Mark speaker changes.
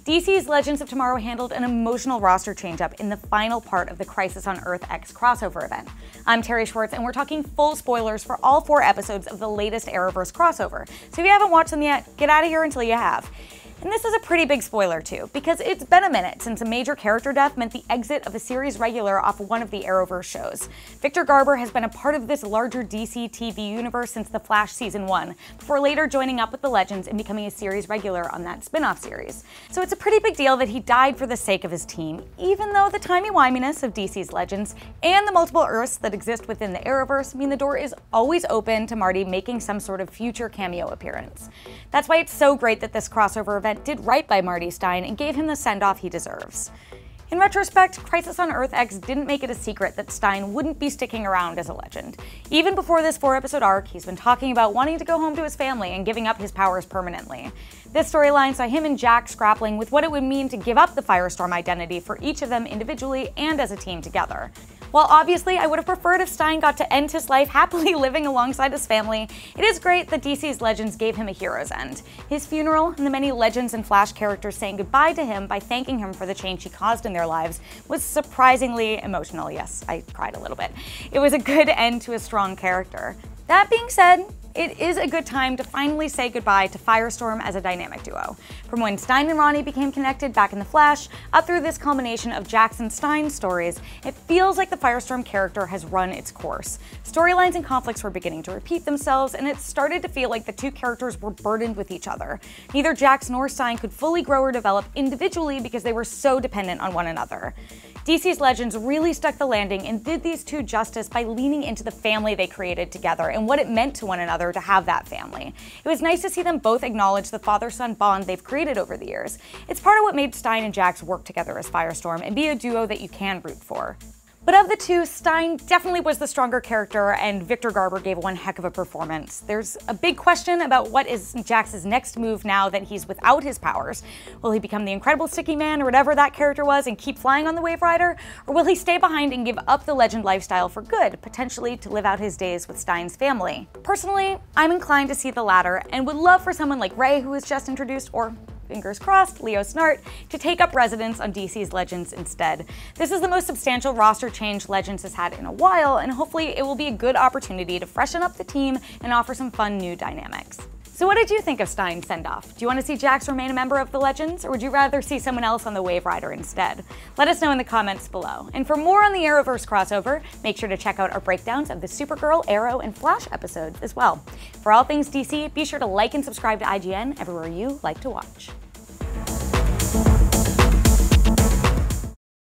Speaker 1: DC's Legends of Tomorrow handled an emotional roster changeup in the final part of the Crisis on Earth X crossover event. I'm Terry Schwartz, and we're talking full spoilers for all 4 episodes of the latest Arrowverse crossover, so if you haven't watched them yet, get out of here until you have. And this is a pretty big spoiler too, because it's been a minute since a major character death meant the exit of a series regular off one of the Arrowverse shows. Victor Garber has been a part of this larger DC TV universe since The Flash Season 1, before later joining up with the Legends and becoming a series regular on that spin-off series. So it's a pretty big deal that he died for the sake of his team, even though the timey-wiminess of DC's Legends and the multiple Earths that exist within the Arrowverse mean the door is always open to Marty making some sort of future cameo appearance. That's why it's so great that this crossover event did right by Marty Stein and gave him the send-off he deserves. In retrospect, Crisis on Earth X didn't make it a secret that Stein wouldn't be sticking around as a Legend. Even before this 4-episode arc, he's been talking about wanting to go home to his family and giving up his powers permanently. This storyline saw him and Jax grappling with what it would mean to give up the Firestorm identity for each of them individually and as a team together. While obviously I would have preferred if Stein got to end his life happily living alongside his family, it is great that DC's Legends gave him a hero's end. His funeral and the many Legends and Flash characters saying goodbye to him by thanking him for the change he caused in their lives was surprisingly emotional. Yes, I cried a little bit. It was a good end to a strong character. That being said, it is a good time to finally say goodbye to Firestorm as a dynamic duo. From when Stein and Ronnie became connected back in The Flash, up through this culmination of Jax and Stein's stories, it feels like the Firestorm character has run its course. Storylines and conflicts were beginning to repeat themselves, and it started to feel like the two characters were burdened with each other. Neither Jax nor Stein could fully grow or develop individually because they were so dependent on one another. DC's Legends really stuck the landing and did these two justice by leaning into the family they created together and what it meant to one another to have that family. It was nice to see them both acknowledge the father-son bond they've created over the years. It's part of what made Stein and Jax work together as Firestorm and be a duo that you can root for. But of the two, Stein definitely was the stronger character, and Victor Garber gave one heck of a performance. There's a big question about what is Jax's next move now that he's without his powers. Will he become the Incredible Sticky Man or whatever that character was and keep flying on the Wave Rider? Or will he stay behind and give up the Legend lifestyle for good, potentially to live out his days with Stein's family? Personally, I'm inclined to see the latter and would love for someone like Ray, who was just introduced, or fingers crossed, Leo Snart, to take up residence on DC's Legends instead. This is the most substantial roster change Legends has had in a while, and hopefully it will be a good opportunity to freshen up the team and offer some fun new dynamics. So what did you think of Stein's send-off? Do you want to see Jax remain a member of the Legends, or would you rather see someone else on the Wave Rider instead? Let us know in the comments below. And for more on the Arrowverse crossover, make sure to check out our breakdowns of the Supergirl, Arrow, and Flash episodes as well. For all things DC, be sure to like and subscribe to IGN everywhere you like to watch.